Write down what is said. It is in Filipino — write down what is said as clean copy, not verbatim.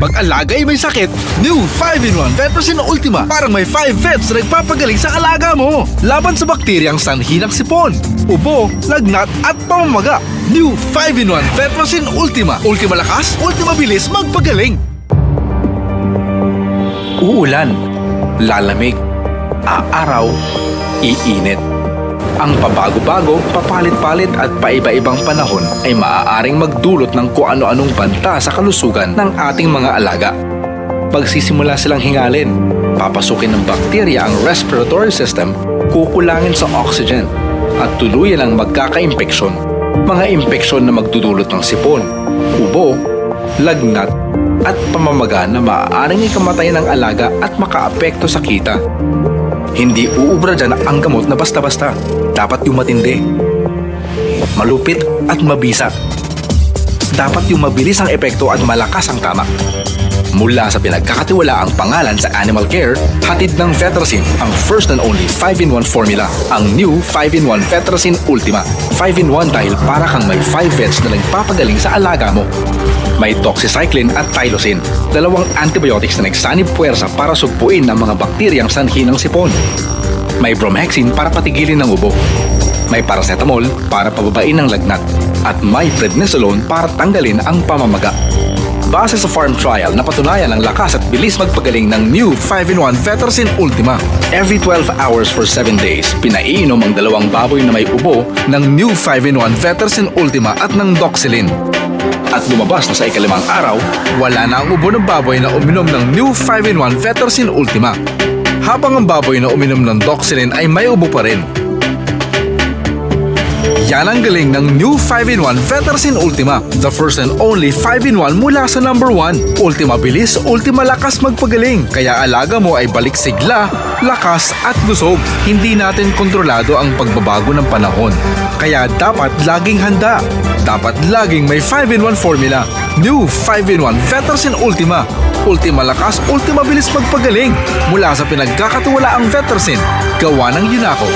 Pag alaga ay may sakit, new 5-in-1 Vetrosin Ultima. Parang may 5 vets na nagpapagaling sa alaga mo. Laban sa bakteryang sanhi ng sipon, ubo, lagnat at pamamaga. New 5-in-1 Vetrosin Ultima. Ultima lakas, ultima bilis magpagaling. Uulan, lalamig, aaraw, iinit. Ang pabago-bago, papalit-palit at paiba-ibang panahon ay maaaring magdulot ng kung ano-anong banta sa kalusugan ng ating mga alaga. Pagsisimula silang hingalin, papasukin ng bakterya ang respiratory system, kukulangin sa oxygen, at tuluyan ang magkaka-impeksyon. Mga impeksyon na magdudulot ng sipon, ubo, lagnat, at pamamaga na maaaring ikamatay ng alaga at makaapekto sa kita. Hindi uubra dyan ang gamot na basta-basta. Dapat yung matindi, malupit at mabisa. Dapat yung mabilis ang epekto at malakas ang tama. Mula sa pinagkakatiwalaang pangalan sa Animal Care, hatid ng Vetrosin, ang first and only 5-in-1 formula, ang new 5-in-1 Vetrosin Ultima. 5-in-1 dahil para kang may 5 vets na nagpapagaling sa alaga mo. May doxycycline at tylosin, dalawang antibiotics na nagsanib puwersa para sugpuin ang mga bakteryang sanhi ng sipon. May bromhexin para patigilin ng ubo. May paracetamol para pababain ang lagnat. At may prednisolone para tanggalin ang pamamaga. Base sa farm trial, napatunayan ang lakas at bilis magpagaling ng new 5-in-1 Vetrosin Ultima. Every 12 hours for 7 days, pinaiinom ang dalawang baboy na may ubo ng new 5-in-1 Vetrosin Ultima at ng Doxylin. At lumabas na sa ikalimang araw, wala na ang ubo ng baboy na uminom ng new 5-in-1 Vetrosin Ultima. Habang ang baboy na uminom ng Doxylin ay may ubo pa rin. Yan ang galing ng new 5-in-1 Vetrosin Ultima. The first and only 5-in-1 mula sa number 1. Ultima bilis, ultima lakas magpagaling. Kaya alaga mo ay balik sigla, lakas at lusog. Hindi natin kontrolado ang pagbabago ng panahon. Kaya dapat laging handa. Dapat laging may 5-in-1 formula. New 5-in-1 Vetrosin Ultima. Ultima lakas, ultima bilis magpagaling. Mula sa pinagkakatiwalaang Vetrosin, gawa ng Yunaco.